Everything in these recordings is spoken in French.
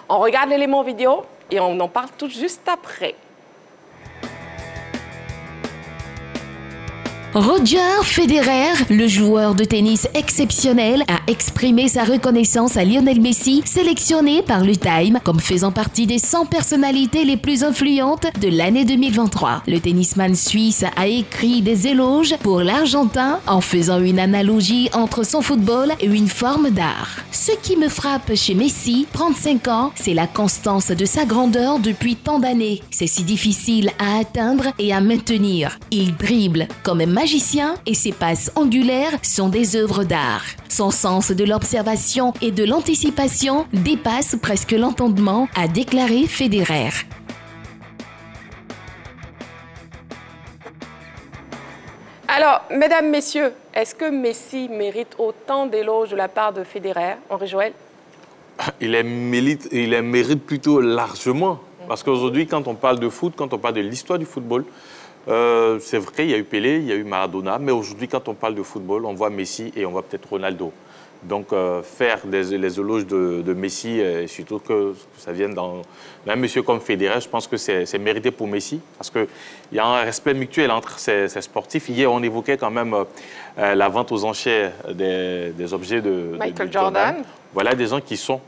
On regarde l'élément vidéo et on en parle tout juste après. Roger Federer, le joueur de tennis exceptionnel, a exprimé sa reconnaissance à Lionel Messi, sélectionné par le Time comme faisant partie des 100 personnalités les plus influentes de l'année 2023. Le tennisman suisse a écrit des éloges pour l'Argentin en faisant une analogie entre son football et une forme d'art. Ce qui me frappe chez Messi, 35 ans, c'est la constance de sa grandeur depuis tant d'années. C'est si difficile à atteindre et à maintenir. Il dribble comme un magicien et ses passes angulaires sont des œuvres d'art. Son sens de l'observation et de l'anticipation dépasse presque l'entendement, a déclaré Federer. Alors, mesdames, messieurs, est-ce que Messi mérite autant d'éloges de la part de Federer, Henri-Joël? Il les mérite plutôt largement. Parce qu'aujourd'hui, quand on parle de foot, quand on parle de l'histoire du football, c'est vrai qu'il y a eu Pelé, il y a eu Maradona, mais aujourd'hui, quand on parle de football, on voit Messi et on voit peut-être Ronaldo. Donc, faire les éloges de Messi, surtout que ça vienne d'un monsieur comme Federer, je pense que c'est mérité pour Messi, parce qu'il y a un respect mutuel entre ces sportifs. Hier, on évoquait quand même la vente aux enchères des objets de Michael Jordan. Voilà des gens qui sont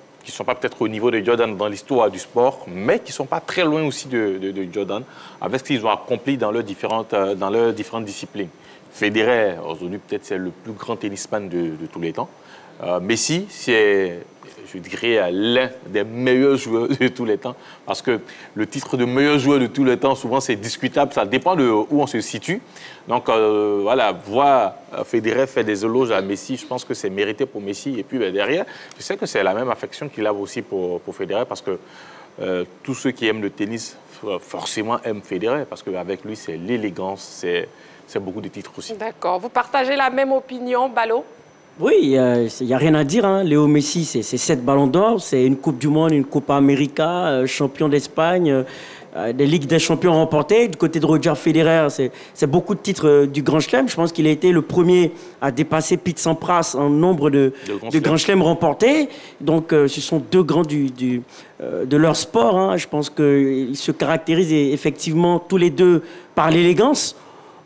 pas peut-être au niveau de Jordan dans l'histoire du sport, mais qui ne sont pas très loin aussi de Jordan, avec ce qu'ils ont accompli dans leurs différentes disciplines. Federer, aujourd'hui, peut-être c'est le plus grand tennisman de tous les temps. Messi, c'est, je dirais, l'un des meilleurs joueurs de tous les temps, parce que le titre de meilleur joueur de tous les temps, souvent, c'est discutable, ça dépend de où on se situe. Donc, voilà, voir Federer faire des éloges à Messi, je pense que c'est mérité pour Messi. Et puis, derrière, je sais que c'est la même affection qu'il a aussi pour Federer, parce que tous ceux qui aiment le tennis, forcément, aiment Federer, parce qu'avec lui, c'est l'élégance, c'est beaucoup de titres aussi. D'accord. Vous partagez la même opinion, Ballot? Oui, il n'y a rien à dire. Hein. Léo Messi, c'est 7 ballons d'or, c'est une Coupe du Monde, une Copa América, champion d'Espagne, des Ligues des champions remportées. Du côté de Roger Federer, c'est beaucoup de titres du Grand Chelem. Je pense qu'il a été le premier à dépasser Pete Sampras en nombre de Grand Chelem remportés. Donc, ce sont deux grands de leur sport. Hein. Je pense qu'ils se caractérisent effectivement tous les deux par l'élégance.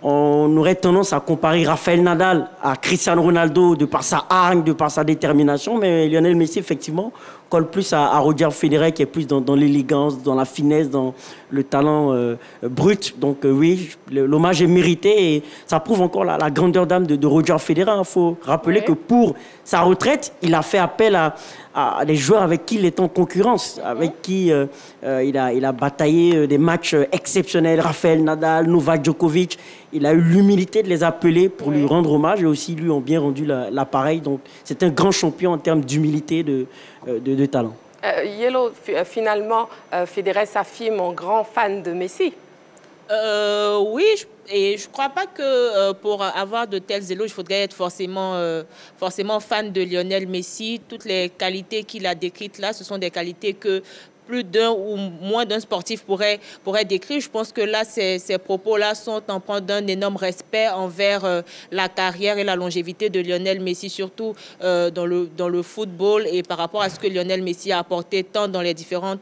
On aurait tendance à comparer Rafael Nadal à Cristiano Ronaldo de par sa hargne, de par sa détermination, mais Lionel Messi, effectivement, colle plus à Roger Federer, qui est plus dans l'élégance, dans la finesse, dans le talent brut. Donc oui, l'hommage est mérité et ça prouve encore la grandeur d'âme de Roger Federer. Il faut rappeler que pour sa retraite, il a fait appel à des joueurs avec qui il est en concurrence, avec qui il a bataillé des matchs exceptionnels. Rafael Nadal, Novak Djokovic. Il a eu l'humilité de les appeler pour lui rendre hommage et aussi lui ont bien rendu l'appareil. Donc c'est un grand champion en termes d'humilité, de talent. Yellow, finalement, Federer s'affirme en grand fan de Messi. Oui, et je ne crois pas que pour avoir de tels éloges, il faudrait être forcément fan de Lionel Messi. Toutes les qualités qu'il a décrites là, ce sont des qualités que plus d'un ou moins d'un sportif pourrait décrire. Je pense que là, ces propos-là sont empreints d'un énorme respect envers la carrière et la longévité de Lionel Messi, surtout dans le football et par rapport à ce que Lionel Messi a apporté tant dans les différents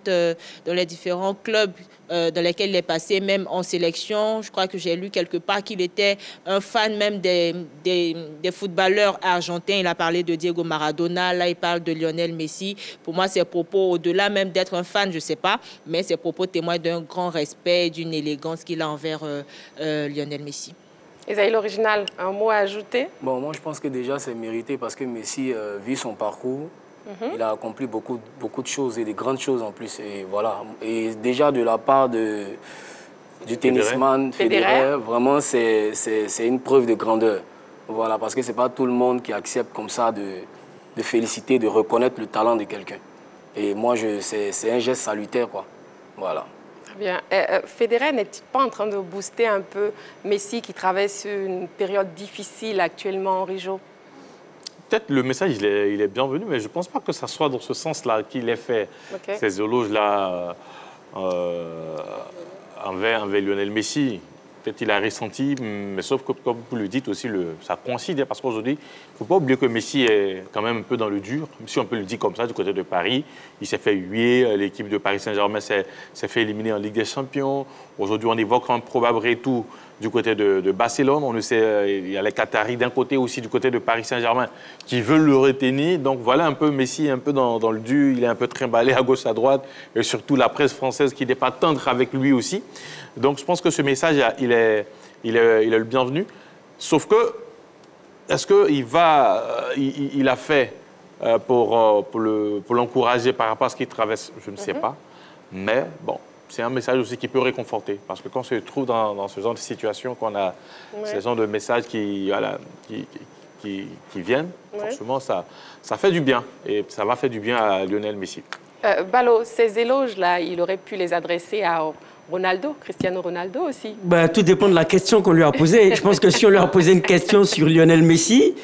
clubs dans lesquels il est passé, même en sélection. Je crois que j'ai lu quelque part qu'il était un fan même des footballeurs argentins. Il a parlé de Diego Maradona, là il parle de Lionel Messi. Pour moi, ces propos, au-delà même d'être un fan, je ne sais pas, mais ces propos témoignent d'un grand respect et d'une élégance qu'il a envers Lionel Messi. Isaïe l'original, un mot à ajouter? Bon, moi je pense que déjà c'est mérité parce que Messi, vu son parcours, il a accompli beaucoup de choses et de grandes choses en plus. Et voilà. Et déjà de la part du tennisman Federer, vraiment c'est une preuve de grandeur. Voilà, parce que c'est pas tout le monde qui accepte comme ça de féliciter, de reconnaître le talent de quelqu'un. Et moi, c'est un geste salutaire, quoi. Voilà. Très bien. Federer n'est-il pas en train de booster un peu Messi qui traverse une période difficile actuellement, Henri-Jo? Peut-être le message, il est bienvenu, mais je ne pense pas que ça soit dans ce sens-là qu'il ait fait ces éloges-là envers Lionel Messi. peut-être il a ressenti, mais sauf que, comme vous le dites aussi, ça coïncide, parce qu'aujourd'hui, il ne faut pas oublier que Messi est quand même un peu dans le dur, si on peut le dire comme ça, du côté de Paris. Il s'est fait huer, l'équipe de Paris Saint-Germain s'est fait éliminer en Ligue des Champions. Aujourd'hui, on évoque un probable retour du côté de Barcelone. On le sait, il y a les Qataris d'un côté aussi, du côté de Paris Saint-Germain, qui veulent le retenir. Donc voilà un peu Messi, un peu dans le dur. Il est un peu trimballé à gauche, à droite. Et surtout la presse française qui n'est pas tendre avec lui aussi. Donc je pense que ce message, il est le bienvenu. Sauf que, est-ce qu'il a fait pour l'encourager par rapport à ce qu'il traverse? Je ne sais pas. Mais bon, c'est un message aussi qui peut réconforter. Parce que quand on se trouve dans ce genre de situation, qu'on a ce genre de messages qui viennent, forcément, ça fait du bien. Et ça va faire du bien à Lionel Messi. Balo, ces éloges-là, il aurait pu les adresser à Ronaldo, Cristiano Ronaldo aussi. Tout dépend de la question qu'on lui a posée. Je pense que si on lui a posé une question sur Lionel Messi,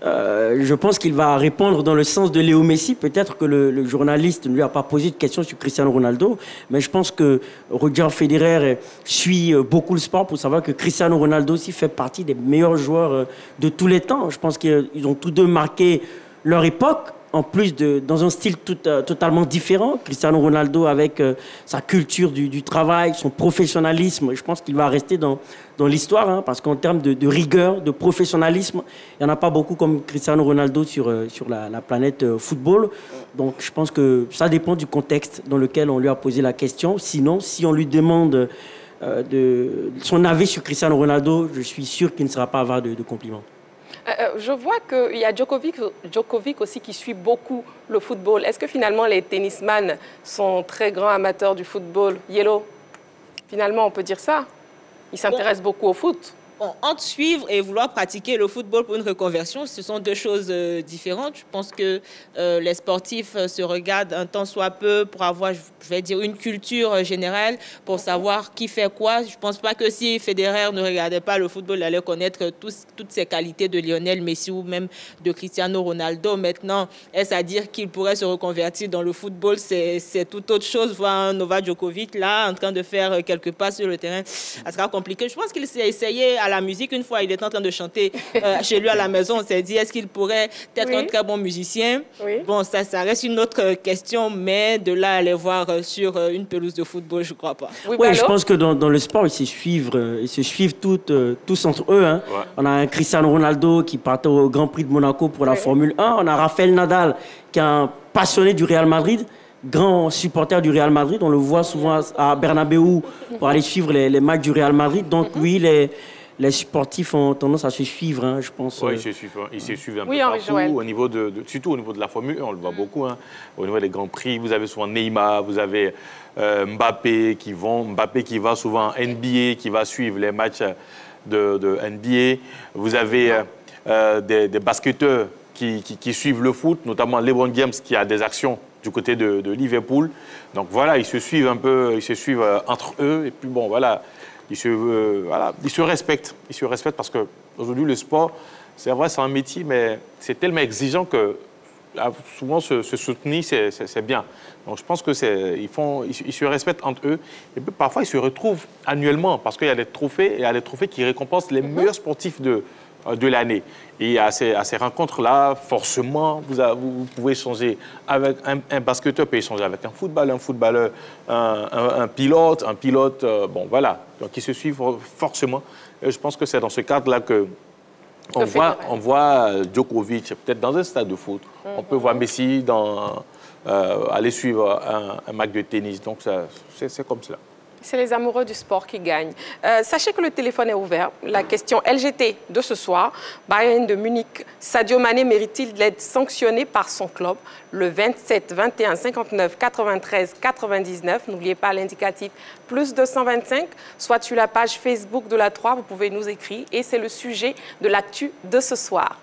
je pense qu'il va répondre dans le sens de Léo Messi. Peut-être que le journaliste ne lui a pas posé de question sur Cristiano Ronaldo, mais je pense que Roger Federer suit beaucoup le sport pour savoir que Cristiano Ronaldo aussi fait partie des meilleurs joueurs de tous les temps. Je pense qu'ils ont tous deux marqué leur époque. En plus, dans un style totalement différent. Cristiano Ronaldo avec sa culture du travail, son professionnalisme, je pense qu'il va rester dans l'histoire, parce qu'en termes de rigueur, de professionnalisme, il n'y en a pas beaucoup comme Cristiano Ronaldo sur la planète football. Donc, je pense que ça dépend du contexte dans lequel on lui a posé la question. Sinon, si on lui demande son avis sur Cristiano Ronaldo, je suis sûr qu'il ne sera pas avare de compliments. Je vois qu'il y a Djokovic aussi qui suit beaucoup le football. Est-ce que finalement les tennisman sont très grands amateurs du football? Yellow, finalement on peut dire ça. Ils s'intéressent beaucoup au foot. Bon, entre suivre et vouloir pratiquer le football pour une reconversion, ce sont deux choses différentes. Je pense que les sportifs se regardent un tant soit peu pour avoir, je vais dire, une culture générale, pour savoir qui fait quoi. Je ne pense pas que si Federer ne regardait pas le football, il allait connaître toutes ces qualités de Lionel Messi ou même de Cristiano Ronaldo. Maintenant, est-ce à dire qu'il pourrait se reconvertir dans le football? C'est tout autre chose. Voir un Novak Djokovic là, en train de faire quelques pas sur le terrain, ça sera compliqué. Je pense qu'il s'est essayé à la musique. Une fois, il était en train de chanter chez lui à la maison. On s'est dit, est-ce qu'il pourrait être un très bon musicien? Bon, ça reste une autre question, mais de là à aller voir sur une pelouse de football, je ne crois pas. Oui, je pense que dans le sport, ils se suivent tous entre eux. Ouais. On a un Cristiano Ronaldo qui partait au Grand Prix de Monaco pour la Formule 1. On a Rafael Nadal, qui est un passionné du Real Madrid, grand supporter du Real Madrid. On le voit souvent à Bernabéu pour aller suivre les matchs du Real Madrid. Donc oui, les sportifs ont tendance à se suivre, je pense. Oui, ils se suivent un peu partout, surtout au niveau de la Formule 1, on le voit beaucoup. Au niveau des Grands Prix, vous avez souvent Neymar, vous avez Mbappé qui va souvent en NBA, qui va suivre les matchs de NBA. Vous avez des basketteurs qui suivent le foot, notamment LeBron James qui a des actions du côté de Liverpool. Donc voilà, ils se suivent un peu, entre eux. Et puis bon, voilà. Ils se respectent. Ils se respectent parce qu'aujourd'hui, le sport, c'est vrai, c'est un métier, mais c'est tellement exigeant que souvent se soutenir, c'est bien. Donc je pense qu'ils se respectent entre eux. Et puis parfois, ils se retrouvent annuellement parce qu'il y a des trophées, qui récompensent les meilleurs sportifs de l'année. Et à ces rencontres-là, forcément, vous pouvez échanger avec un basketteur, peut échanger avec un footballeur, un pilote, bon voilà. Donc ils se suivent forcément. Et je pense que c'est dans ce cadre-là on voit Djokovic peut-être dans un stade de foot. On peut voir Messi aller suivre un match de tennis. Donc c'est comme cela. C'est les amoureux du sport qui gagnent. Sachez que le téléphone est ouvert. La question LGT de ce soir, Bayern de Munich, Sadio Mané mérite-t-il d'être sanctionné par son club? Le 27 21 59 93 99. N'oubliez pas l'indicatif plus 225, soit sur la page Facebook de la 3, vous pouvez nous écrire. Et c'est le sujet de l'actu de ce soir.